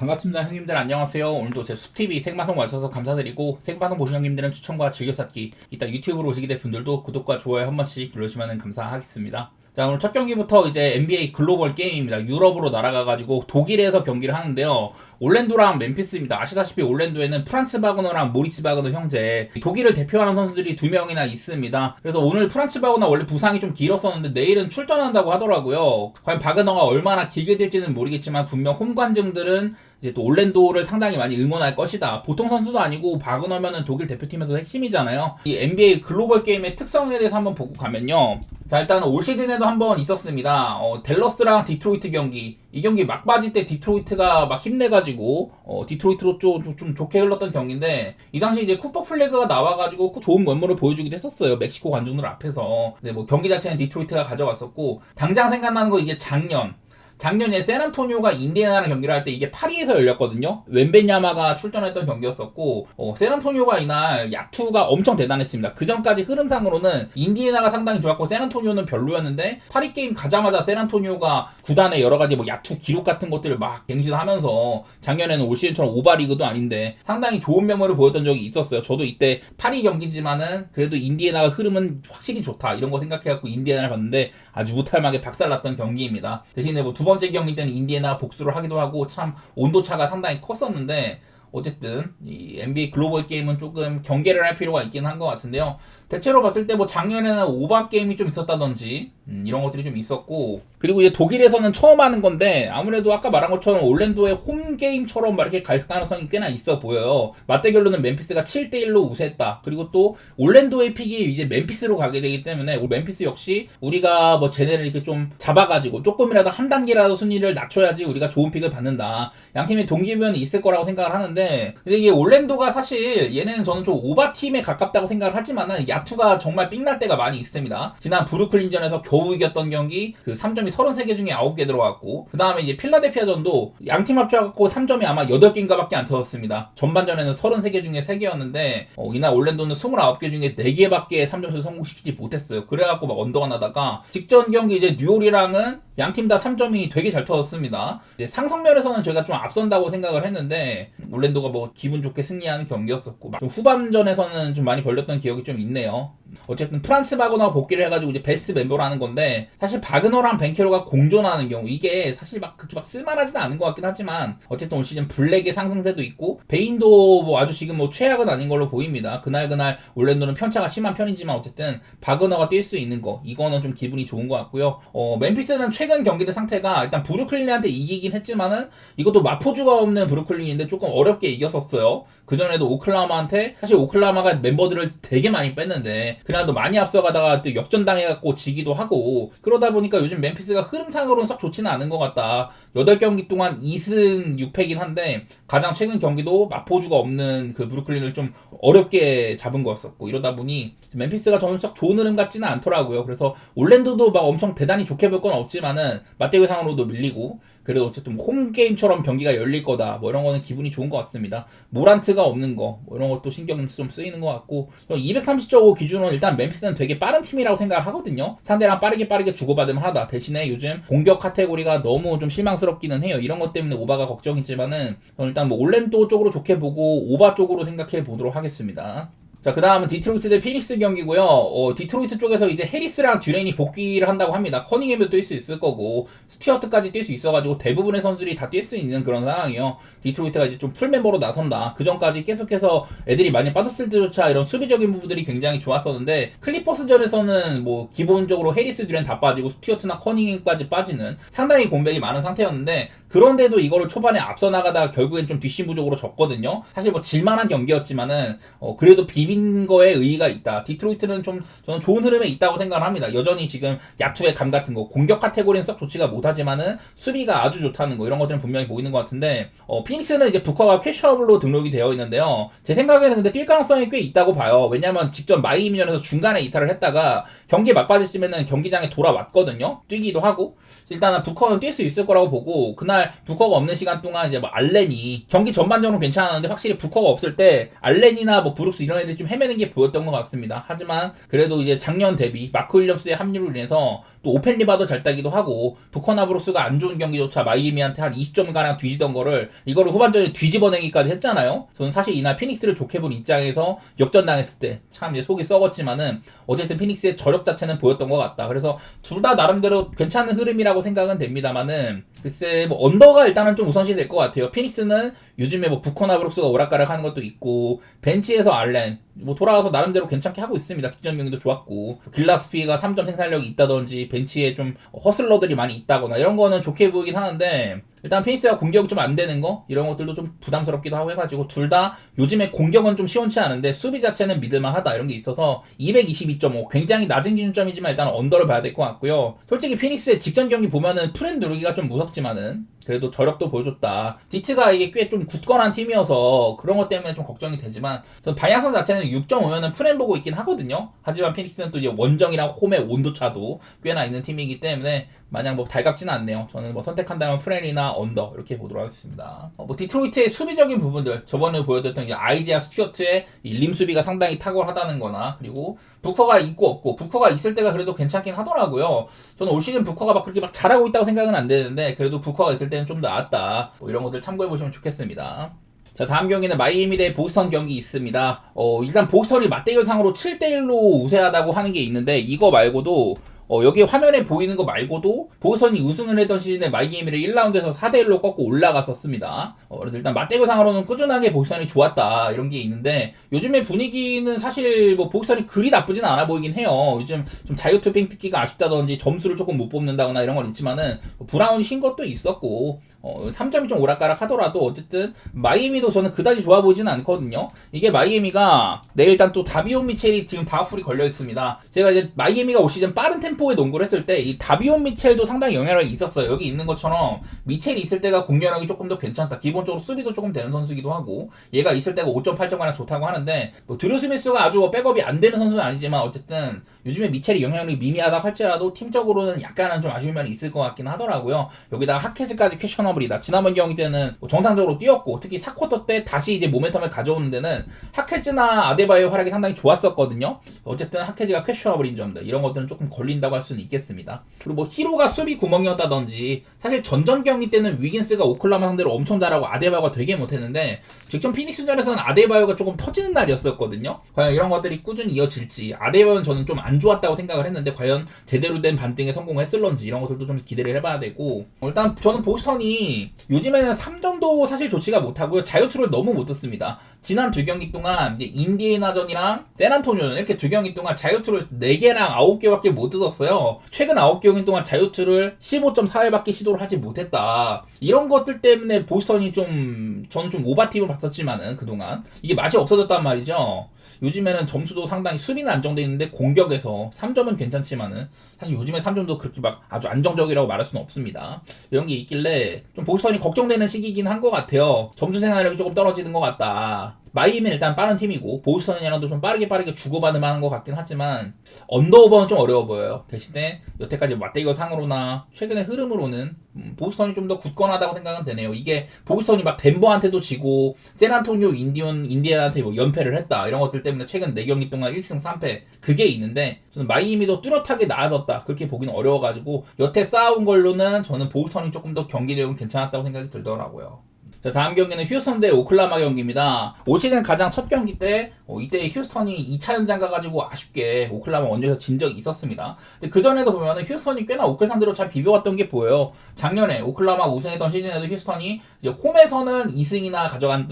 반갑습니다. 형님들 안녕하세요. 오늘도 제 숲TV 생방송 와주셔서 감사드리고, 생방송 보신 형님들은 추천과 즐겨찾기, 이따 유튜브로 오시게 될 분들도 구독과 좋아요 한 번씩 눌러주시면 감사하겠습니다. 자, 오늘 첫 경기부터 이제 NBA 글로벌 게임입니다. 유럽으로 날아가가지고 독일에서 경기를 하는데요. 올랜도랑 멤피스입니다. 아시다시피 올랜도에는 프란츠 바그너랑 모리츠 바그너 형제, 독일을 대표하는 선수들이 두 명이나 있습니다. 그래서 오늘 프란츠 바그너 원래 부상이 좀 길었었는데 내일은 출전한다고 하더라고요. 과연 바그너가 얼마나 길게 될지는 모르겠지만 분명 홈관중들은 이제 또 올랜도를 상당히 많이 응원할 것이다. 보통 선수도 아니고 바그너면은 독일 대표팀에서 핵심이잖아요. 이 NBA 글로벌 게임의 특성에 대해서 한번 보고 가면요. 자, 일단 올 시즌에도 한번 있었습니다. 댈러스랑 디트로이트 경기. 이 경기 막바지 때 디트로이트가 막 힘내가지고 디트로이트로 좀 좋게 흘렀던 경기인데, 이 당시 이제 쿠퍼 플래그가 나와가지고 좋은 면모를 보여주기도 했었어요. 멕시코 관중들 앞에서. 근데 뭐 경기 자체는 디트로이트가 가져갔었고, 당장 생각나는 거 이게 작년에 샌안토니오가 인디애나랑 경기를 할 때 이게 파리에서 열렸거든요. 웬베냐마가 출전했던 경기였었고, 샌안토니오가 이날 야투가 엄청 대단했습니다. 그 전까지 흐름상으로는 인디애나가 상당히 좋았고 샌안토니오는 별로였는데, 파리 게임 가자마자 샌안토니오가 구단의 여러 가지 뭐 야투 기록 같은 것들을 막 갱신하면서, 작년에는 올 시즌처럼 오바리그도 아닌데 상당히 좋은 면모를 보였던 적이 있었어요. 저도 이때 파리 경기지만은 그래도 인디애나가 흐름은 확실히 좋다 이런 거 생각해갖고 인디애나를 봤는데 아주 무탈하게 박살났던 경기입니다. 대신에 뭐 두 번째 경기 때는 인디애나 복수를 하기도 하고 참 온도차가 상당히 컸었는데, 어쨌든 이 NBA 글로벌 게임은 조금 경계를 할 필요가 있긴 한 것 같은데요. 대체로 봤을 때 뭐 작년에는 오바 게임이 좀 있었다든지 이런 것들이 좀 있었고, 그리고 이제 독일에서는 처음 하는 건데 아무래도 아까 말한 것처럼 올랜도의 홈 게임처럼 막 이렇게 갈 가능성이 꽤나 있어 보여요. 맞대결로는 멤피스가 7대1로 우세했다. 그리고 또 올랜도의 픽이 이제 멤피스로 가게 되기 때문에 멤피스 역시 우리가 뭐 쟤네를 이렇게 좀 잡아가지고 조금이라도 한 단계라도 순위를 낮춰야지 우리가 좋은 픽을 받는다. 양팀의 동기부여는 있을 거라고 생각을 하는데, 근데 이게 올랜도가 사실 얘네는 저는 좀 오바 팀에 가깝다고 생각을 하지만은 야투가 정말 삥날 때가 많이 있습니다. 지난 브루클린전에서 겨우 이겼던 경기 그 3점이 33개 중에 9개 들어갔고, 그 다음에 이제 필라델피아전도 양팀 합쳐갖고 3점이 아마 8개인가밖에 안 터졌습니다. 전반전에는 33개 중에 3개였는데 이날 올랜도는 29개 중에 4개밖에 3점슛 성공시키지 못했어요. 그래갖고 막 언더가 나다가 직전 경기 이제 뉴올이랑은 양팀 다 3점이 되게 잘 터졌습니다. 이제 상성면에서는 저희가 좀 앞선다고 생각을 했는데 올랜도가 뭐 기분 좋게 승리하는 경기였었고, 좀 후반전에서는 좀 많이 벌렸던 기억이 좀 있네요. 어쨌든 프란츠 바그너가 복귀를 해가지고 이제 베스트 멤버라는 건데, 사실 바그너랑 벤케로가 공존하는 경우 이게 사실 막 그렇게 막 쓸만하지는 않은 것 같긴 하지만, 어쨌든 올 시즌 블랙의 상승세도 있고 베인도 뭐 아주 지금 뭐 최악은 아닌 걸로 보입니다. 그날 올랜도는 편차가 심한 편이지만 어쨌든 바그너가 뛸 수 있는 거, 이거는 좀 기분이 좋은 것 같고요. 멤피스는 최근 경기들 상태가 일단 브루클린한테 이기긴 했지만은 이것도 마포주가 없는 브루클린인데 조금 어렵게 이겼었어요. 그전에도 오클라호마한테, 사실 오클라호마가 멤버들을 되게 많이 뺐는데 그날도 많이 앞서가다가 또 역전당해갖고 지기도 하고, 그러다 보니까 요즘 멤피스가 흐름상으로는 썩 좋지는 않은 것 같다. 8경기 동안 2승 6패긴 한데 가장 최근 경기도 마포주가 없는 그 브루클린을 좀 어렵게 잡은 거였었고, 이러다 보니 멤피스가 저는 썩 좋은 흐름 같지는 않더라고요. 그래서 올랜도도 막 엄청 대단히 좋게 볼 건 없지만은 맞대결상으로도 밀리고, 그래도 어쨌든 홈게임처럼 경기가 열릴 거다 뭐 이런 거는 기분이 좋은 것 같습니다. 모란트가 없는 거 뭐 이런 것도 신경 좀 쓰이는 것 같고, 230.5 기준으로 일단 멤피스는 되게 빠른 팀이라고 생각을 하거든요. 상대랑 빠르게 주고받으면 하다. 대신에 요즘 공격 카테고리가 너무 좀 실망스럽기는 해요. 이런 것 때문에 오바가 걱정이지만은 저는 일단 뭐 올랜도 쪽으로 좋게 보고 오바 쪽으로 생각해 보도록 하겠습니다. 자, 그 다음은 디트로이트 대 피닉스 경기고요. 디트로이트 쪽에서 이제 해리스랑 듀레인이 복귀를 한다고 합니다. 커닝햄도 뛸 수 있을 거고 스튜어트까지 뛸 수 있어가지고 대부분의 선수들이 다 뛸 수 있는 그런 상황이에요. 디트로이트가 이제 좀 풀멤버로 나선다. 그 전까지 계속해서 애들이 많이 빠졌을 때조차 이런 수비적인 부분들이 굉장히 좋았었는데, 클리퍼스전에서는 뭐 기본적으로 해리스, 듀레인 다 빠지고 스튜어트나 커닝햄까지 빠지는 상당히 공백이 많은 상태였는데, 그런데도 이거를 초반에 앞서 나가다가 결국엔 좀 뒷심부적으로 졌거든요. 사실 뭐 질만한 경기였지만은 그래도 비빈 거에 의의가 있다. 디트로이트는 좀 저는 좋은 흐름에 있다고 생각을 합니다. 여전히 지금 야투의 감 같은 거, 공격 카테고리는 썩 좋지가 못하지만은 수비가 아주 좋다는 거, 이런 것들은 분명히 보이는 것 같은데, 피닉스는 이제 부커가 캐셔블로 등록이 되어 있는데요. 제 생각에는 근데 뛸 가능성이 꽤 있다고 봐요. 왜냐면 직전 마이애미전에서 중간에 이탈을 했다가 경기 막바지쯤에는 경기장에 돌아왔거든요. 뛰기도 하고. 일단은 부커는 뛸 수 있을 거라고 보고, 그날 부커가 없는 시간 동안 이제 뭐 알렌이 경기 전반적으로 괜찮았는데 확실히 부커가 없을 때 알렌이나 뭐 브룩스 이런 애들이 좀 헤매는 게 보였던 것 같습니다. 하지만 그래도 이제 작년 대비 마크 윌리엄스의 합류로 인해서 또 오펜 리바도 잘 따기도 하고 부커나브로스가 안 좋은 경기조차 마이애미한테 한 20점가량 뒤지던 거를 이거를 후반전에 뒤집어내기까지 했잖아요. 저는 사실 이날 피닉스를 좋게 본 입장에서 역전당했을 때 참 이제 속이 썩었지만은 어쨌든 피닉스의 저력 자체는 보였던 것 같다. 그래서 둘 다 나름대로 괜찮은 흐름이라고 생각은 됩니다만은 글쎄 뭐 언더가 일단은 좀 우선시 될 것 같아요. 피닉스는 요즘에 뭐 부커나브로스가 오락가락 하는 것도 있고 벤치에서 알렌 뭐 돌아와서 나름대로 괜찮게 하고 있습니다. 직전 경기도 좋았고 길라스피가 3점 생산력이 있다든지 벤치에 좀 허슬러들이 많이 있다거나 이런 거는 좋게 보이긴 하는데 일단 피닉스가 공격이 좀 안 되는 거 이런 것들도 좀 부담스럽기도 하고 해가지고 둘 다 요즘에 공격은 좀 시원치 않은데 수비 자체는 믿을만하다 이런 게 있어서 222.5 굉장히 낮은 기준점이지만 일단 언더를 봐야 될 것 같고요. 솔직히 피닉스의 직전 경기 보면은 프렌 누르기가 좀 무섭지만은 그래도 저력도 보여줬다. 디트가 이게 꽤 좀 굳건한 팀이어서 그런 것 때문에 좀 걱정이 되지만 전 방향성 자체는 6.5면은 프렌 보고 있긴 하거든요. 하지만 피닉스는 또 이제 원정이랑 홈의 온도차도 꽤나 있는 팀이기 때문에 마냥 뭐 달갑지는 않네요. 저는 뭐 선택한다면 프렌이나 언더 이렇게 보도록 하겠습니다. 뭐 디트로이트의 수비적인 부분들 저번에 보여드렸던 이제 아이지아 스튜어트의 림 수비가 상당히 탁월하다는 거나 그리고 부커가 있고 없고 부커가 있을 때가 그래도 괜찮긴 하더라고요. 저는 올 시즌 부커가 막 그렇게 막 잘하고 있다고 생각은 안 되는데 그래도 부커가 있을 때는 좀 나았다. 뭐 이런 것들 참고해 보시면 좋겠습니다. 자, 다음 경기는 마이애미 대 보스턴 경기 있습니다. 일단 보스턴이 맞대결상으로 7대1로 우세하다고 하는 게 있는데 이거 말고도 여기 화면에 보이는 거 말고도 보스턴이 우승을 했던 시즌에 마이애미를 1라운드에서 4대1로 꺾고 올라갔었습니다. 그래서 일단 맞대결상으로는 꾸준하게 보스턴이 좋았다 이런 게 있는데 요즘의 분위기는 사실 뭐 보스턴이 그리 나쁘진 않아 보이긴 해요. 요즘 좀 자유투 핑크기가 아쉽다든지 점수를 조금 못 뽑는다거나 이런 건 있지만은 브라운이 쉰 것도 있었고 3점이 좀 오락가락 하더라도 어쨌든 마이애미도 저는 그다지 좋아 보이지는 않거든요. 이게 마이애미가 내일 일단 또 다비온 미첼이 지금 다우풀이 걸려 있습니다. 제가 이제 마이애미가 올 시즌 빠른 템포의 농구를 했을 때 이 다비온 미첼도 상당히 영향력이 있었어요. 여기 있는 것처럼 미첼이 있을 때가 공격력이 조금 더 괜찮다. 기본적으로 수비도 조금 되는 선수이기도 하고 얘가 있을 때가 5.8점가량 좋다고 하는데 뭐 드루 스미스가 아주 백업이 안 되는 선수는 아니지만 어쨌든 요즘에 미첼이 영향력이 미미하다고 할지라도 팀적으로는 약간은 좀 아쉬운 면이 있을 것 같긴 하더라고요. 여기다가 하케즈까지 퀘셔너블이다. 지난번 경기 때는 뭐 정상적으로 뛰었고 특히 4쿼터 때 다시 이제 모멘텀을 가져오는 데는 하케즈나 아데바요의 활약이 상당히 좋았었거든요. 어쨌든 하케즈가 퀘셔너블인 점들 이런 것들은 조금 걸린다고 할 수는 있겠습니다. 그리고 뭐 히로가 수비 구멍이었다든지 사실 전전 경기 때는 위긴스가 오클라마 상대로 엄청 잘하고 아데바요가 되게 못했는데 직전 피닉스전에서는 아데바요가 조금 터지는 날이었었거든요. 과연 이런 것들이 꾸준히 이어질지 아데바요는 저는 좀 안 좋았다고 생각을 했는데 과연 제대로 된 반등에 성공했을런지 이런 것들도 좀 기대를 해봐야 되고 일단 저는 보스턴이 요즘에는 3점도 사실 좋지가 못하고요. 자유투를 너무 못 듣습니다. 지난 두 경기 동안 이제 인디애나전이랑 샌안토니오전 이렇게 두 경기 동안 자유투를 4개랑 9개밖에 못 듣었어요. 최근 9경기 동안 자유투를 15.4회밖에 시도를 하지 못했다. 이런 것들 때문에 보스턴이 좀 저는 좀 오바팀을 봤었지만은 그동안 이게 맛이 없어졌단 말이죠. 요즘에는 점수도 상당히 수비는 안정돼 있는데 공격에서 3점은 괜찮지만은 사실 요즘에 3점도 그렇게 막 아주 안정적이라고 말할 수는 없습니다. 이런 게 있길래 좀 보스턴이 걱정되는 시기긴 한 것 같아요. 점수 생산력이 조금 떨어지는 것 같다. 마이애미는 일단 빠른 팀이고 보스턴이랑도 좀 빠르게 주고받을 만한 것 같긴 하지만 언더오버는 좀 어려워 보여요. 대신에 여태까지 맞대결 상으로나 최근의 흐름으로는 보스턴이 좀 더 굳건하다고 생각은 되네요. 이게 보스턴이 막 덴버한테도 지고 샌안토니오 인디애나한테 뭐 연패를 했다 이런 것들 때문에 최근 4경기 동안 1승 3패 그게 있는데 저는 마이애미도 뚜렷하게 나아졌다 그렇게 보기는 어려워가지고 여태 쌓아온 걸로는 저는 보스턴이 조금 더 경기 내용은 괜찮았다고 생각이 들더라고요. 자, 다음 경기는 휴스턴 대 오클라호마 경기입니다. 올 시즌 가장 첫 경기 때 이때 휴스턴이 2차전장 가가지고 아쉽게 오클라호마 원정에서 진 적이 있었습니다. 근데 그전에도 보면은 휴스턴이 꽤나 오클 상대로 잘 비벼왔던 게 보여요. 작년에 오클라호마 우승했던 시즌에도 휴스턴이 이제 홈에서는 2승이나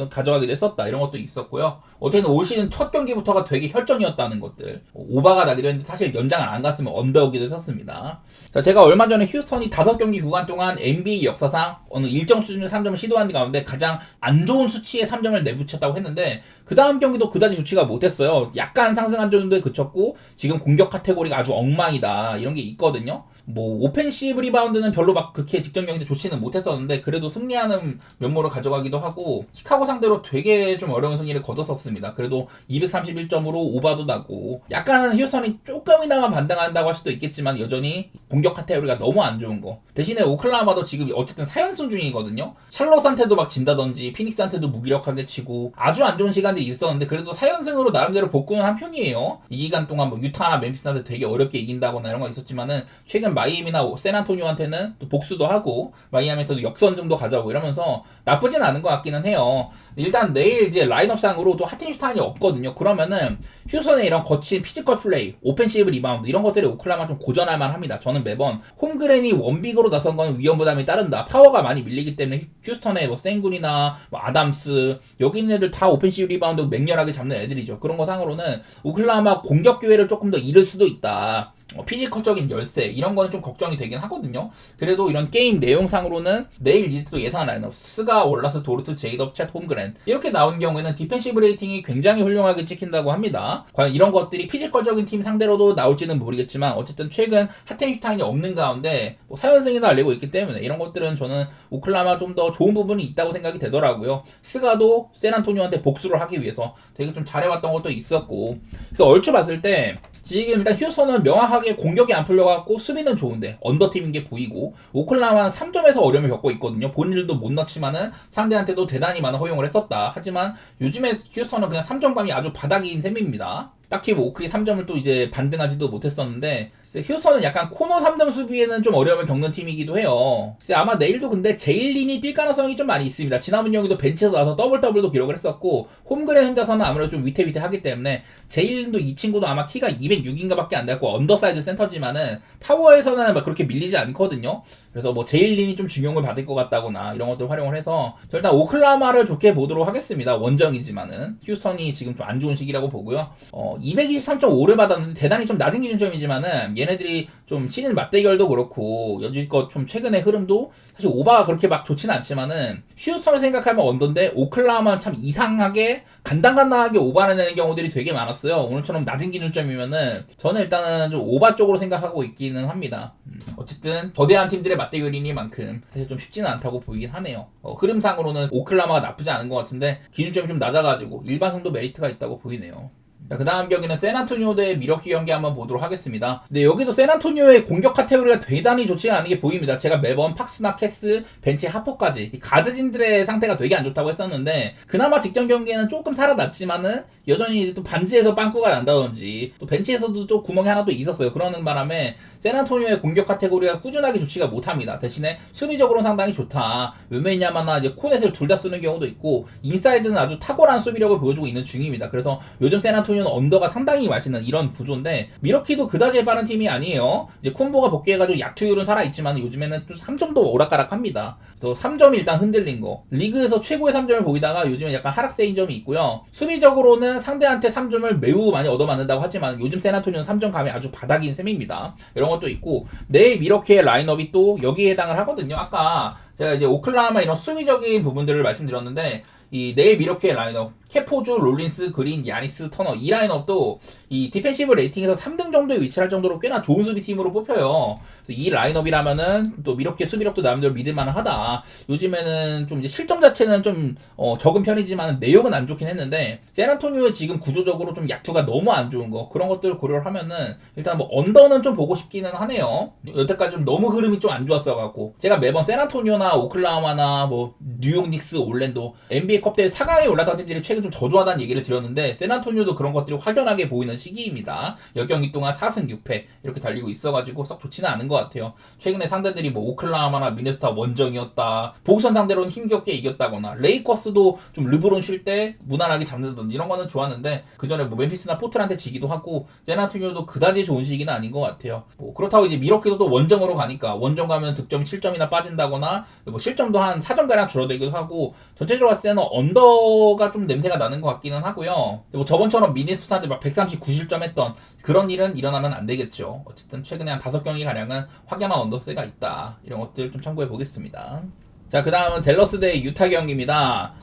가져가기도 했었다. 이런 것도 있었고요. 어쨌든 올 시즌 첫 경기부터가 되게 혈전이었다는 것들. 오바가 나기도 했는데 사실 연장을 안 갔으면 언더오기도 했었습니다. 자, 제가 얼마 전에 휴스턴이 5경기 구간 동안 NBA 역사상 어느 일정 수준의 3점을 시도한 가운데 가장 안 좋은 수치의 3점을 내붙였다고 했는데 그 다음 경기도 그다지 좋지가 못했어요. 약간 상승한 정도에 그쳤고 지금 공격 카테고리가 아주 엉망이다 이런 게 있거든요. 뭐 오펜시브 리바운드는 별로 막 그렇게 직전 경기 때 좋지는 못했었는데 그래도 승리하는 면모를 가져가기도 하고 시카고 상대로 되게 좀 어려운 승리를 거뒀었습니다. 그래도 231점으로 오바도 나고 약간은 휴스턴이 조금이나마 반등한다고 할 수도 있겠지만 여전히 공격 카테고리가 너무 안 좋은 거. 대신에 오클라호마도 지금 어쨌든 4연승 중이거든요. 샬롯한테도 막 진다든지 피닉스한테도 무기력하게 치고 아주 안 좋은 시간들이 있었는데 그래도 4연승으로 나름대로 복구는 한 편이에요. 이 기간 동안 뭐 유타나 멤피스한테 되게 어렵게 이긴다거나 이런 거 있었지만은 최근 마이애미나 샌안토니오한테는 또 복수도 하고 마이애미한테도 역선점도 가져오고 이러면서 나쁘진 않은 것 같기는 해요. 일단 내일 이제 라인업상으로 또 하틴슈타인이 없거든요. 그러면은 휴스턴의 이런 거친 피지컬 플레이, 오펜시브 리바운드 이런 것들이 오클라호마 좀 고전할 만합니다. 저는 매번 홈그랜이 원빅으로 나선 건 위험 부담이 따른다. 파워가 많이 밀리기 때문에 휴스턴의 뭐 생군이나 뭐 아담스 여기 있는 애들 다 오펜시브 리바운드 맹렬하게 잡는 애들이죠. 그런 거 상으로는 오클라호마 공격 기회를 조금 더 잃을 수도 있다. 피지컬적인 열세 이런 거는 좀 걱정이 되긴 하거든요. 그래도 이런 게임 내용상으로는 내일 이제 또 예상한 라인업 스가, 월라스, 도르트, 제이덥, 챗, 홈그랜 이렇게 나온 경우에는 디펜시브 레이팅이 굉장히 훌륭하게 찍힌다고 합니다. 과연 이런 것들이 피지컬적인 팀 상대로도 나올지는 모르겠지만 어쨌든 최근 하텐슈타인이 없는 가운데 뭐 4연승이나 알리고 있기 때문에 이런 것들은 저는 오클라호마 좀 더 좋은 부분이 있다고 생각이 되더라고요. 스가도 샌안토니오한테 복수를 하기 위해서 되게 좀 잘해왔던 것도 있었고 그래서 얼추 봤을 때 지금 일단 휴스턴은 명확하게 공격이 안 풀려갖고 수비는 좋은데 언더팀인 게 보이고 오클라호마는 3점에서 어려움을 겪고 있거든요. 본인들도 못 넣지만은 상대한테도 대단히 많은 허용을 했었다. 하지만 요즘에 휴스턴은 그냥 3점감이 아주 바닥인 셈입니다. 딱히 뭐 오클이 3점을 또 이제 반등하지도 못했었는데 휴스턴은 약간 코너 3점 수비에는 좀 어려움을 겪는 팀이기도 해요. 아마 내일도 근데 제일린이 뛸 가능성이 좀 많이 있습니다. 지난번 경기도 벤치에서 나와서 더블도 기록을 했었고 홈그랜 혼자서는 아무래도 좀 위태위태하기 때문에 제일린도 이 친구도 아마 키가 206인가 밖에 안 됐고 언더사이즈 센터지만은 파워에서는 막 그렇게 밀리지 않거든요. 그래서 뭐 제일린이 좀 중용을 받을 것 같다거나 이런 것들 활용을 해서 일단 오클라호마를 좋게 보도록 하겠습니다. 원정이지만은 휴스턴이 지금 좀 안 좋은 시기라고 보고요. 223.5를 받았는데 대단히 좀 낮은 기준점이지만은 얘네들이 좀 시즌 맞대결도 그렇고 여지껏 좀 최근의 흐름도 사실 오바가 그렇게 막 좋지는 않지만은 휴스턴을 생각하면 언더인데 오클라호마는 참 이상하게 간당간당하게 오바를 내는 경우들이 되게 많았어요. 오늘처럼 낮은 기준점이면은 저는 일단은 좀 오바 쪽으로 생각하고 있기는 합니다. 어쨌든 거대한 팀들의 맞대결이니만큼 사실 좀 쉽지는 않다고 보이긴 하네요. 흐름상으로는 오클라호마가 나쁘지 않은 것 같은데 기준점이 좀 낮아가지고 일반성도 메리트가 있다고 보이네요. 자, 그 다음 경기는 샌안토니오 대 미러키 경기 한번 보도록 하겠습니다. 근데 여기도 샌안토니오의 공격 카테고리가 대단히 좋지 않은 게 보입니다. 제가 매번 팍스나 캐스, 벤치 하퍼까지 이 가드진들의 상태가 되게 안 좋다고 했었는데 그나마 직전 경기에는 조금 살아났지만은 여전히 또 반지에서 빵꾸가 난다든지 또 벤치에서도 또 구멍이 하나 또 있었어요. 그러는 바람에 샌안토니오의 공격 카테고리가 꾸준하게 좋지가 못합니다. 대신에 수비적으로는 상당히 좋다. 웬메이냐마나 이제 코넷을 둘 다 쓰는 경우도 있고 인사이드는 아주 탁월한 수비력을 보여주고 있는 중입니다. 그래서 요즘 샌안토니오는 언더가 상당히 맛있는 이런 구조인데 미러키도 그다지 빠른 팀이 아니에요. 이제 쿤보가 복귀해가지고 약투율은 살아있지만 요즘에는 좀 3점도 오락가락합니다. 그래서 3점이 일단 흔들린 거. 리그에서 최고의 3점을 보이다가 요즘에 약간 하락세인 점이 있고요. 수비적으로는 상대한테 3점을 매우 많이 얻어맞는다고 하지만 요즘 샌안토니오는 3점 감이 아주 바닥인 셈입니다. 이런 것도 있고 내일 미러키의 라인업이 또 여기에 해당을 하거든요. 아까 제가 이제 오클라호마 이런 수비적인 부분들을 말씀드렸는데 이 내일 미러키의 라인업 캐포주, 롤린스, 그린, 야니스, 터너 이 라인업도 이 디펜시브 레이팅에서 3등 정도에 위치할 정도로 꽤나 좋은 수비팀으로 뽑혀요. 이 라인업이라면은 또 미러키의 수비력도 나름대로 믿을만은 하다. 요즘에는 좀 이제 실점 자체는 좀 적은 편이지만 내용은 안 좋긴 했는데 샌안토니오의 지금 구조적으로 좀 약투가 너무 안 좋은 거 그런 것들을 고려를 하면은 일단 뭐 언더는 좀 보고 싶기는 하네요. 여태까지 좀 너무 흐름이 좀 안 좋았어갖고 제가 매번 샌안토니오나 오클라호마나 뭐 뉴욕 닉스, 올랜도 NBA 컵 때 4강에 올랐던 팀들이 최근 좀 저조하다는 얘기를 드렸는데 샌안토니오도 그런 것들이 확연하게 보이는 시기입니다. 10경기 동안 4승 6패 이렇게 달리고 있어가지고 썩 좋지는 않은 것 같아요. 최근에 상대들이 뭐 오클라호마나 미네소타 원정이었다. 보우선 상대로는 힘겹게 이겼다거나 레이커스도 좀 르브론 쉴 때 무난하게 잡는다든지 이런 거는 좋았는데 그 전에 뭐 멤피스나 포트란테 지기도 하고 샌안토니오도 그다지 좋은 시기는 아닌 것 같아요. 뭐 그렇다고 이제 미러키도 또 원정으로 가니까 원정 가면 득점이 7점이나 빠진다거나 뭐 실점도 한 4점가량 줄어들기도 하고 전체적으로 봤을 때는 언더가 좀 냄새가 나는 것 같기는 하고요. 뭐 저번처럼 미네소타한테 막 139실점 했던 그런 일은 일어나면 안 되겠죠. 어쨌든 최근에 한 5경기 가량은 확연한 언더세가 있다. 이런 것들 좀 참고해 보겠습니다. 자, 그 다음은 댈러스 대 유타 경기입니다.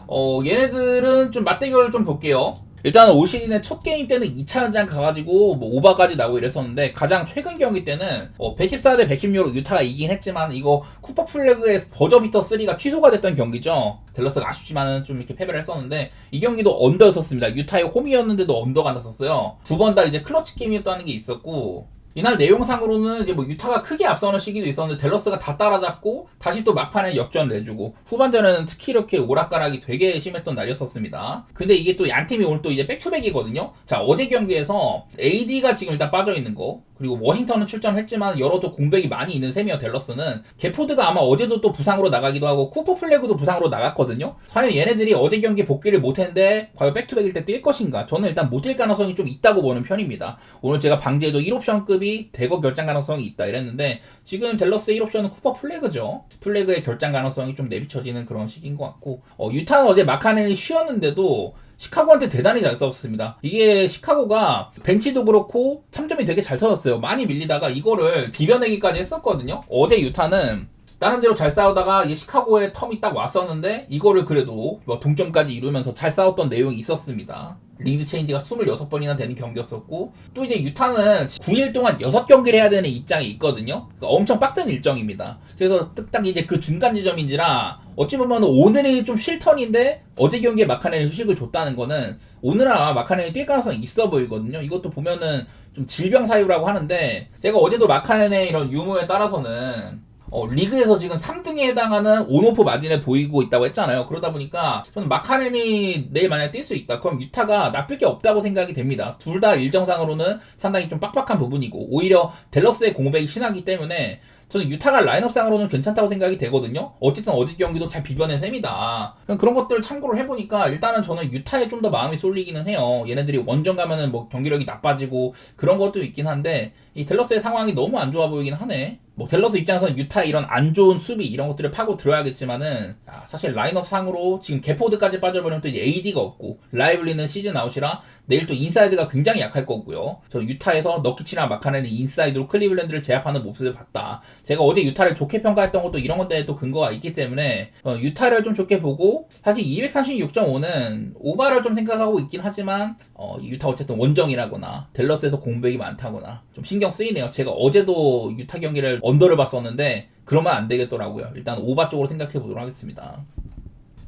얘네들은 좀 맞대결을 좀 볼게요. 일단 올 시즌의 첫 게임 때는 2차 연장 가가지고 뭐 오바까지 나고 이랬었는데 가장 최근 경기 때는 114대 116로 유타가 이긴 했지만 이거 쿠퍼 플래그의 버저비터 3가 취소가 됐던 경기죠. 댈러스가 아쉽지만은 좀 이렇게 패배를 했었는데 이 경기도 언더였었습니다. 유타의 홈이었는데도 언더가 났었어요. 두 번 다 이제 클러치 게임이었다는 게 있었고 이날 내용상으로는 이제 뭐 유타가 크게 앞서는 시기도 있었는데 댈러스가 다 따라잡고 다시 또 막판에 역전 내주고 후반전에는 특히 이렇게 오락가락이 되게 심했던 날이었었습니다. 근데 이게 또 양 팀이 오늘 또 이제 백투백이거든요. 자, 어제 경기에서 AD가 지금 일단 빠져있는 거 그리고 워싱턴은 출전했지만 여러 또 공백이 많이 있는 셈이에요. 댈러스는 게포드가 아마 어제도 또 부상으로 나가기도 하고 쿠퍼 플래그도 부상으로 나갔거든요. 과연 얘네들이 어제 경기 복귀를 못했는데 과연 백투백일 때 뛸 것인가? 저는 일단 못 뛸 가능성이 좀 있다고 보는 편입니다. 오늘 제가 방지에도 1옵션급이 대거 결장 가능성이 있다 이랬는데 지금 댈러스의 1옵션은 쿠퍼 플래그죠. 플래그의 결장 가능성이 좀 내비쳐지는 그런 시기인 것 같고 유타는 어제 마카넨이 쉬었는데도 시카고한테 대단히 잘 싸웠습니다. 이게 시카고가 벤치도 그렇고 3점이 되게 잘 터졌어요. 많이 밀리다가 이거를 비벼내기까지 했었거든요. 어제 유타는 나름대로 잘 싸우다가 이 시카고의 텀이 딱 왔었는데 이거를 그래도 뭐 동점까지 이루면서 잘 싸웠던 내용이 있었습니다. 리드 체인지가 26번이나 되는 경기였었고 또 이제 유타는 9일 동안 6경기를 해야 되는 입장이 있거든요. 그러니까 엄청 빡센 일정입니다. 그래서 딱 이제 그 중간 지점인지라 어찌 보면 오늘이 좀 쉴 턴인데 어제 경기에 마카넨이 휴식을 줬다는 거는 오늘은 아마 마카넨이 뛸 가능성이 있어 보이거든요. 이것도 보면은 좀 질병 사유라고 하는데 제가 어제도 마카넨의 이런 유무에 따라서는 리그에서 지금 3등에 해당하는 온오프 마진을 보이고 있다고 했잖아요. 그러다 보니까 저는 마카넨이 내일 만약에 뛸 수 있다. 그럼 유타가 나쁠 게 없다고 생각이 됩니다. 둘 다 일정상으로는 상당히 좀 빡빡한 부분이고 오히려 댈러스의 공백이 심하기 때문에 저는 유타가 라인업상으로는 괜찮다고 생각이 되거든요. 어쨌든 어제 경기도 잘 비벼낸 셈이다. 그런 것들 참고를 해보니까 일단은 저는 유타에 좀 더 마음이 쏠리기는 해요. 얘네들이 원정 가면은 뭐 경기력이 나빠지고 그런 것도 있긴 한데 이 댈러스의 상황이 너무 안 좋아 보이긴 하네. 뭐 댈러스 입장에서는 유타의 이런 안 좋은 수비 이런 것들을 파고 들어야겠지만은 사실 라인업 상으로 지금 게포드까지 빠져버리면 또 이제 AD가 없고 라이블리는 시즌 아웃이라 내일 또 인사이드가 굉장히 약할 거고요. 저 유타에서 너키치나 마카넨이 인사이드로 클리블랜드를 제압하는 모습을 봤다. 제가 어제 유타를 좋게 평가했던 것도 이런 건데 또 근거가 있기 때문에 유타를 좀 좋게 보고 사실 236.5는 오바를 좀 생각하고 있긴 하지만 유타 어쨌든 원정이라거나 댈러스에서 공백이 많다거나 좀 신경 쓰이네요. 제가 어제도 유타 경기를 언더를 봤었는데 그러면 안 되겠더라고요. 일단 오바 쪽으로 생각해 보도록 하겠습니다.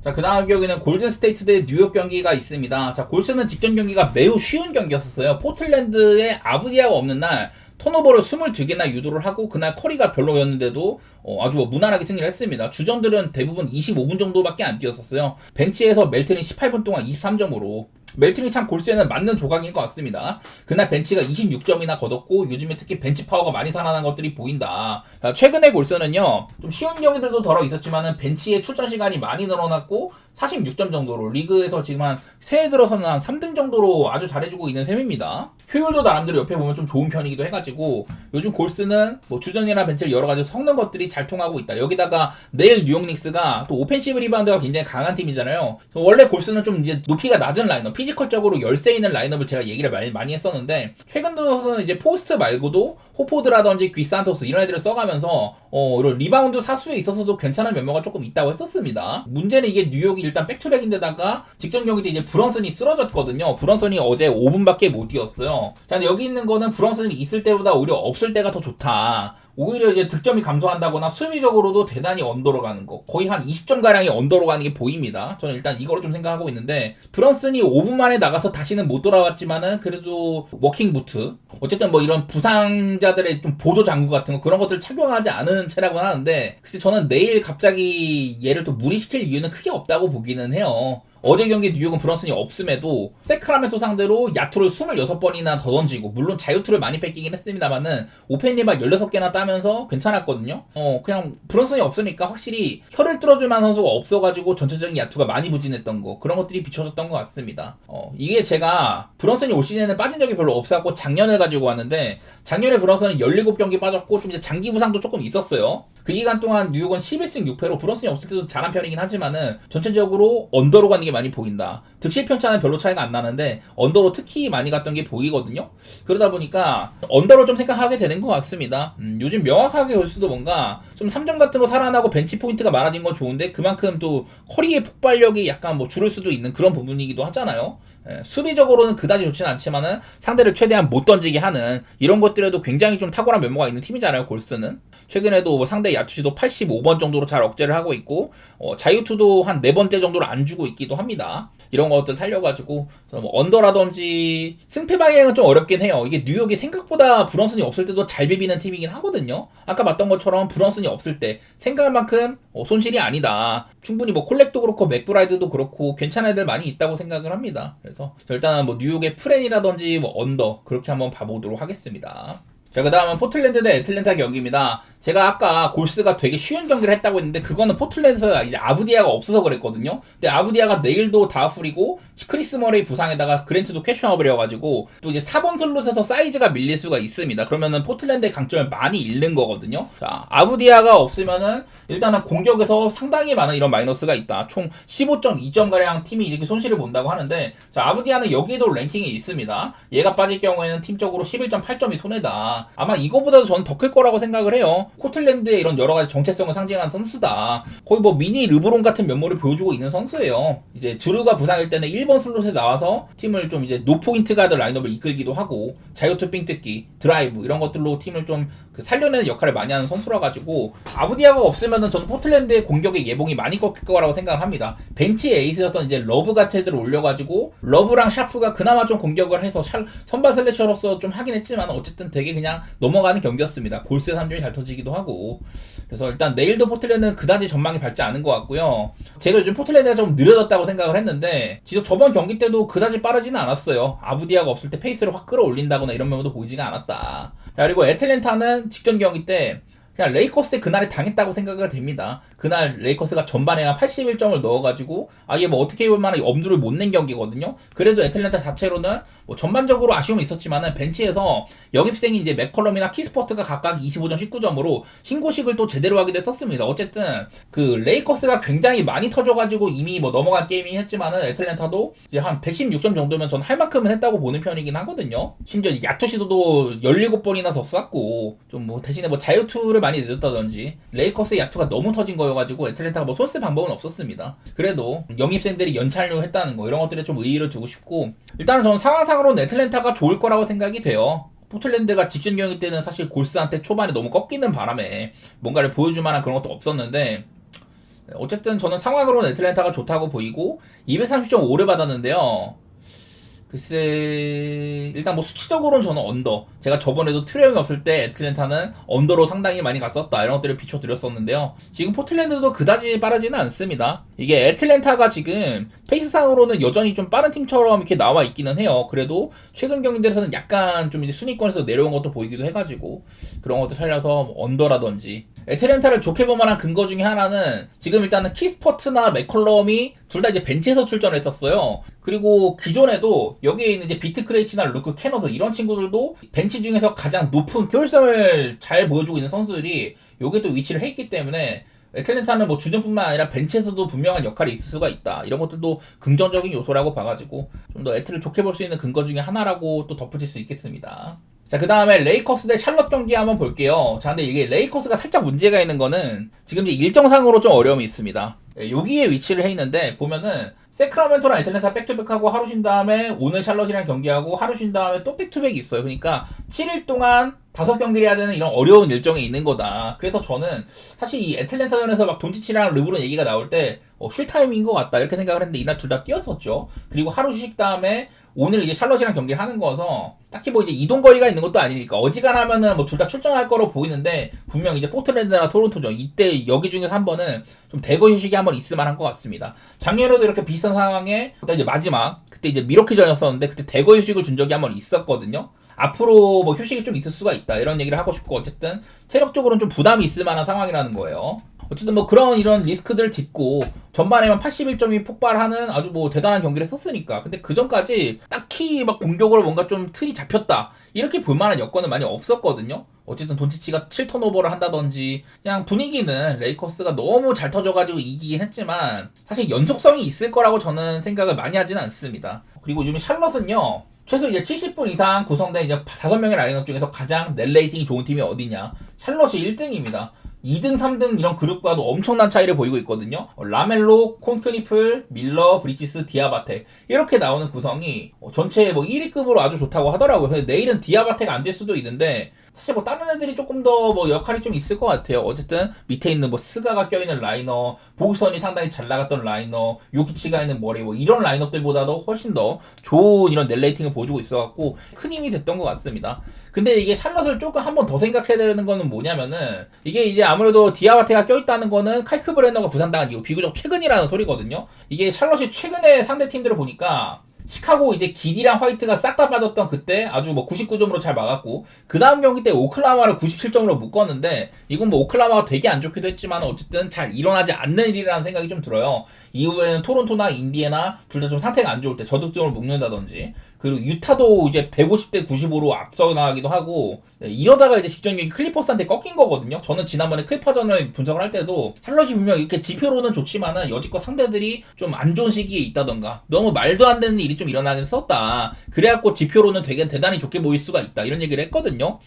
자, 그 다음 경기는 골든스테이트 대 뉴욕 경기가 있습니다. 자, 골스는 직전 경기가 매우 쉬운 경기였었어요. 포틀랜드에 아브디아가 없는 날 턴오버를 22개나 유도를 하고 그날 커리가 별로였는데도 아주 무난하게 승리를 했습니다. 주전들은 대부분 25분 정도밖에 안 뛰었었어요. 벤치에서 멜튼이 18분 동안 23점으로 멜튼이 참 골스에는 맞는 조각인 것 같습니다. 그날 벤치가 26점이나 거뒀고 요즘에 특히 벤치 파워가 많이 살아난 것들이 보인다. 최근에 골스는요 좀 쉬운 경기들도 덜어 있었지만은 벤치의 출전 시간이 많이 늘어났고 46점 정도로 리그에서 지금 한 새해 들어서는 한 3등 정도로 아주 잘해주고 있는 셈입니다. 효율도 나름대로 옆에 보면 좀 좋은 편이기도 해가지고 요즘 골스는 뭐 주전이나 벤치를 여러 가지 섞는 것들이 잘 통하고 있다. 여기다가 내일 뉴욕 닉스가 또 오펜시브 리바운드가 굉장히 강한 팀이잖아요. 원래 골스는 좀 이제 높이가 낮은 라인업, 피지컬적으로 열세 있는 라인업을 제가 얘기를 많이 했었는데 최근 들어서는 이제 포스트 말고도 호포드라든지 귀산토스 이런 애들을 써가면서 이런 리바운드 사수에 있어서도 괜찮은 면모가 조금 있다고 했었습니다. 문제는 이게 뉴욕이 일단 백투백인데다가 직전 경기 때 이제 브런슨이 쓰러졌거든요. 브런슨이 어제 5분밖에 못 뛰었어요. 자, 근데 여기 있는 거는 브런슨이 있을 때보다 오히려 없을 때가 더 좋다. 오히려 이제 득점이 감소한다거나 수비적으로도 대단히 언더로 가는 거 거의 한 20점가량이 언더로 가는 게 보입니다. 저는 일단 이거를 좀 생각하고 있는데 브런슨이 5분 만에 나가서 다시는 못 돌아왔지만은 그래도 워킹 부트 어쨌든 뭐 이런 부상자들의 좀 보조 장구 같은 거 그런 것들을 착용하지 않은 채라고 하는데 글쎄 저는 내일 갑자기 얘를 또 무리시킬 이유는 크게 없다고 보기는 해요. 어제 경기 뉴욕은 브런슨이 없음에도 세크라멘토 상대로 야투를 26번이나 더 던지고 물론 자유투를 많이 뺏기긴 했습니다만은 오펜 리바운드 16개나 따면서 괜찮았거든요. 그냥 브런슨이 없으니까 확실히 혀를 뚫어줄 만한 선수가 없어가지고 전체적인 야투가 많이 부진했던 거 그런 것들이 비춰졌던 것 같습니다. 이게 제가 브런슨이 올 시즌에는 빠진 적이 별로 없었고 작년을 가지고 왔는데 작년에 브런슨은 17경기 빠졌고 좀 이제 장기 부상도 조금 있었어요. 그 기간 동안 뉴욕은 11승 6패로 브런슨이 없을 때도 잘한 편이긴 하지만은 전체적으로 언더로 가는 게 많이 보인다. 득실 편차는 별로 차이가 안 나는데 언더로 특히 많이 갔던 게 보이거든요. 그러다 보니까 언더로 좀 생각하게 되는 것 같습니다. 요즘 명확하게 볼 수도 뭔가 좀 3점 같은 거 살아나고 벤치 포인트가 많아진 건 좋은데 그만큼 또 커리의 폭발력이 약간 뭐 줄을 수도 있는 그런 부분이기도 하잖아요. 수비적으로는 그다지 좋지는 않지만은 상대를 최대한 못 던지게 하는 이런 것들에도 굉장히 좀 탁월한 면모가 있는 팀이잖아요. 골스는 최근에도 뭐 상대 야투시도 85번 정도로 잘 억제를 하고 있고 자유투도 한 4번째 정도로 안 주고 있기도 합니다. 이런 것들 살려가지고 뭐 언더라든지 승패 방향은 좀 어렵긴 해요. 이게 뉴욕이 생각보다 브런슨이 없을 때도 잘 비비는 팀이긴 하거든요. 아까 봤던 것처럼 브런슨이 없을 때 생각만큼 손실이 아니다. 충분히 뭐 콜렉도 그렇고 맥브라이드도 그렇고 괜찮은 애들 많이 있다고 생각을 합니다. 그래서 일단은 뭐 뉴욕의 프렌이라든지 뭐 언더 그렇게 한번 봐보도록 하겠습니다. 자, 그 다음은 포틀랜드 대 애틀랜타 경기입니다. 제가 아까 골스가 되게 쉬운 경기를 했다고 했는데 그거는 포틀랜드에서 이제 아부디아가 없어서 그랬거든요. 근데 아부디아가 내일도 다풀이고 크리스 머레이 부상에다가 그랜트도 캐셔업이어가지고 또 이제 4번 슬롯에서 사이즈가 밀릴 수가 있습니다. 그러면은 포틀랜드의 강점을 많이 잃는 거거든요. 자, 아부디아가 없으면은 일단은 공격에서 상당히 많은 이런 마이너스가 있다. 총 15.2점 가량 팀이 이렇게 손실을 본다고 하는데 자, 아부디아는 여기에도 랭킹이 있습니다. 얘가 빠질 경우에는 팀적으로 11.8점이 손해다. 아마 이거보다도 저는 더 클 거라고 생각을 해요. 포틀랜드의 이런 여러 가지 정체성을 상징하는 선수다. 거의 뭐 미니 르브론 같은 면모를 보여주고 있는 선수예요. 이제 주루가 부상일 때는 1번 슬롯에 나와서 팀을 좀 이제 노포인트 가드 라인업을 이끌기도 하고 자유투 삥 뜯기, 드라이브 이런 것들로 팀을 좀 살려내는 역할을 많이 하는 선수라 가지고 아부디아가 없으면은 저는 포틀랜드의 공격의 예봉이 많이 꺾일 거라고 생각을 합니다. 벤치 에이스였던 이제 러브 같은 애들을 올려가지고 러브랑 샤프가 그나마 좀 공격을 해서 선발 슬래셔로서 좀 하긴 했지만 어쨌든 되게 그냥 넘어가는 경기였습니다. 골스의 3점이 잘 터지기도 하고. 그래서 일단 내일도 포틀랜드는 그다지 전망이 밝지 않은 것 같고요. 제가 요즘 포틀랜드가 좀 느려졌다고 생각을 했는데 지금 저번 경기 때도 그다지 빠르지는 않았어요. 아부디아가 없을 때 페이스를 확 끌어올린다거나 이런 면모도 보이지가 않았다. 자, 그리고 애틀랜타는 직전 경기 때 그냥 레이커스에 그날에 당했다고 생각이 됩니다. 그날 레이커스가 전반에 한 81점을 넣어가지고 아예 뭐 어떻게 보면 엄두를 못 낸 경기거든요. 그래도 애틀랜타 자체로는 뭐 전반적으로 아쉬움이 있었지만은 벤치에서 영입생이 이제 맥컬럼이나 키스포트가 각각 25점, 19점으로 신고식을 또 제대로 하기도 했었습니다. 어쨌든 그 레이커스가 굉장히 많이 터져가지고 이미 뭐 넘어간 게임이긴 했지만은 애틀랜타도 이제 한 116점 정도면 전 할 만큼은 했다고 보는 편이긴 하거든요. 심지어 야투 시도도 17번이나 더 쐈고 좀 뭐 대신에 뭐 자유투를 많이 내줬다든지 레이커스의 야투가 너무 터진 거여가지고 애틀랜타가 뭐 손쓸 방법은 없었습니다. 그래도 영입생들이 연찰료 했다는 거 이런 것들에 좀 의의를 두고 싶고 일단은 저는 상황상으로는 애틀랜타가 좋을 거라고 생각이 돼요. 포틀랜드가 직전 경기 때는 사실 골스한테 초반에 너무 꺾이는 바람에 뭔가를 보여줄 만한 그런 것도 없었는데 어쨌든 저는 상황으로는 애틀랜타가 좋다고 보이고 230.5를 받았는데요. 글쎄 일단 뭐 수치적으로는 저는 언더 제가 저번에도 트레이 형이 없을 때 애틀랜타는 언더로 상당히 많이 갔었다 이런 것들을 비춰드렸었는데요. 지금 포틀랜드도 그다지 빠르지는 않습니다. 이게 애틀랜타가 지금 페이스상으로는 여전히 좀 빠른 팀처럼 이렇게 나와 있기는 해요. 그래도 최근 경기들에서는 약간 좀 이제 순위권에서 내려온 것도 보이기도 해가지고 그런 것들 살려서 언더라든지 애틀랜타를 좋게 볼 만한 근거 중에 하나는 지금 일단은 키스퍼트나 맥컬럼이 둘 다 이제 벤치에서 출전을 했었어요. 그리고 기존에도 여기에 있는 이제 비트 크레이치나 루크 캐너드 이런 친구들도 벤치 중에서 가장 높은 효율성을 잘 보여주고 있는 선수들이 여기에 또 위치를 했기 때문에 애틀랜타는 뭐 주전뿐만 아니라 bench에서도 분명한 역할이 있을 수가 있다. 이런 것들도 긍정적인 요소라고 봐가지고 좀 더 애틀을 좋게 볼 수 있는 근거 중에 하나라고 또 덧붙일 수 있겠습니다. 자, 그 다음에 레이커스 대 샬럿 경기 한번 볼게요. 자, 근데 이게 레이커스가 살짝 문제가 있는 거는 지금 이제 일정상으로 좀 어려움이 있습니다. 여기에 위치를 해 있는데 보면은 세크라멘토랑 애틀랜타 백투백하고 하루 쉰 다음에 오늘 샬럿이랑 경기하고 하루 쉰 다음에 또 백투백이 있어요. 그러니까 7일 동안 5경기를 해야 되는 이런 어려운 일정이 있는 거다. 그래서 저는 사실 이 애틀랜타전에서 막 돈치치랑 르브론 얘기가 나올 때 쉴 타임인 것 같다 이렇게 생각을 했는데 이날 둘 다 뛰었었죠. 그리고 하루 휴식 다음에 오늘 이제 샬럿이랑 경기를 하는 거여서 딱히 뭐 이제 이동 거리가 있는 것도 아니니까 어지간하면은 뭐 둘 다 출전할 거로 보이는데 분명 이제 포틀랜드나 토론토전 이때 여기 중에서 한 번은 좀 대거 휴식이 한 번 있을 만한 것 같습니다. 작년에도 이렇게 비슷한 상황에 그때 이제 마지막 그때 이제 미러키전이었었는데 그때 대거 휴식을 준 적이 한 번 있었거든요. 앞으로 뭐 휴식이 좀 있을 수가 있다 이런 얘기를 하고 싶고 어쨌든 체력적으로는 좀 부담이 있을 만한 상황이라는 거예요. 어쨌든 뭐 그런 이런 리스크들을 딛고 전반에만 81점이 폭발하는 아주 뭐 대단한 경기를 썼으니까. 근데 그 전까지 딱히 막 공격으로 뭔가 좀 틀이 잡혔다 이렇게 볼 만한 여건은 많이 없었거든요. 어쨌든 돈치치가 7턴오버를 한다든지 그냥 분위기는 레이커스가 너무 잘 터져가지고 이기긴 했지만 사실 연속성이 있을 거라고 저는 생각을 많이 하지는 않습니다. 그리고 요즘 샬럿은요 최소 이제 70분 이상 구성된 이제 5명의 라인업 중에서 가장 넷 레이팅이 좋은 팀이 어디냐? 샬럿이 1등입니다. 2등, 3등 이런 그룹과도 엄청난 차이를 보이고 있거든요. 라멜로, 콘크니플, 밀러, 브리지스, 디아바테 이렇게 나오는 구성이 전체 뭐 1위급으로 아주 좋다고 하더라고요. 근데 내일은 디아바테가 안 될 수도 있는데 사실 뭐 다른 애들이 조금 더 뭐 역할이 좀 있을 것 같아요. 어쨌든 밑에 있는 뭐 스가가 껴있는 라이너, 보기선이 상당히 잘 나갔던 라이너, 요키치가 있는 머리 뭐 이런 라인업들보다도 훨씬 더 좋은 이런 넷 레이팅을 보여주고 있어갖고 큰 힘이 됐던 것 같습니다. 근데 이게 샬럿을 조금 한 번 더 생각해야 되는 거는 뭐냐면은 이게 이제 아무래도 디아바테가 껴있다는 거는 칼크 브랜너가 부상당한 이후 비교적 최근이라는 소리거든요. 이게 샬럿이 최근에 상대 팀들을 보니까 시카고 이제 기디랑 화이트가 싹 다 빠졌던 그때 아주 뭐 99점으로 잘 막았고 그 다음 경기 때 오클라호마를 97점으로 묶었는데 이건 뭐 오클라호마가 되게 안 좋기도 했지만 어쨌든 잘 일어나지 않는 일이라는 생각이 좀 들어요. 이후에는 토론토나 인디애나 둘 다 좀 상태가 안 좋을 때 저득점을 묶는다든지 그리고 유타도 이제 150대 95로 앞서 나가기도 하고 이러다가 이제 직전 경기 클리퍼스한테 꺾인 거거든요. 저는 지난번에 클리퍼전을 분석을 할 때도 샬럿이 분명 이렇게 지표로는 좋지만은 여지껏 상대들이 좀 안 좋은 시기에 있다던가 너무 말도 안 되는 일이 좀 일어나긴 썼다. 그래갖고 지표로는 되게 대단히 좋게 보일 수가 있다. 이런 얘기를 했거든요.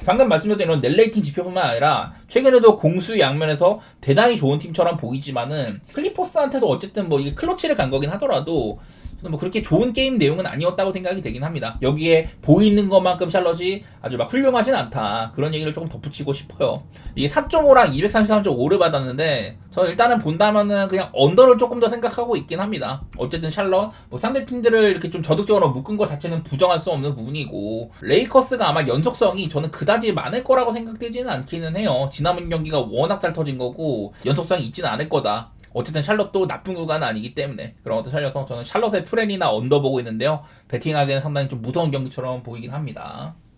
방금 말씀드린 이런 넷레이팅 지표뿐만 아니라 최근에도 공수 양면에서 대단히 좋은 팀처럼 보이지만은 클리퍼스한테도 어쨌든 뭐 이게 클러치를 간 거긴 하더라도 뭐 그렇게 좋은 게임 내용은 아니었다고 생각이 되긴 합니다. 여기에 보이는 것만큼 샬럿이 아주 막 훌륭하진 않다. 그런 얘기를 조금 덧붙이고 싶어요. 이게 4.5랑 233.5를 받았는데 저는 일단은 본다면은 그냥 언더를 조금 더 생각하고 있긴 합니다. 어쨌든 샬럿 뭐 상대 팀들을 이렇게 좀 저득적으로 묶은 것 자체는 부정할 수 없는 부분이고 레이커스가 아마 연속성이 저는 그다지 많을 거라고 생각되지는 않기는 해요. 지난번 경기가 워낙 잘 터진 거고 연속성이 있지는 않을 거다. 어쨌든 샬럿도 나쁜 구간은 아니기 때문에 그런 것도 살려서 저는 샬럿의 프렌이나 언더 보고 있는데요. 배팅하기에는 상당히 좀 무서운 경기처럼 보이긴 합니다.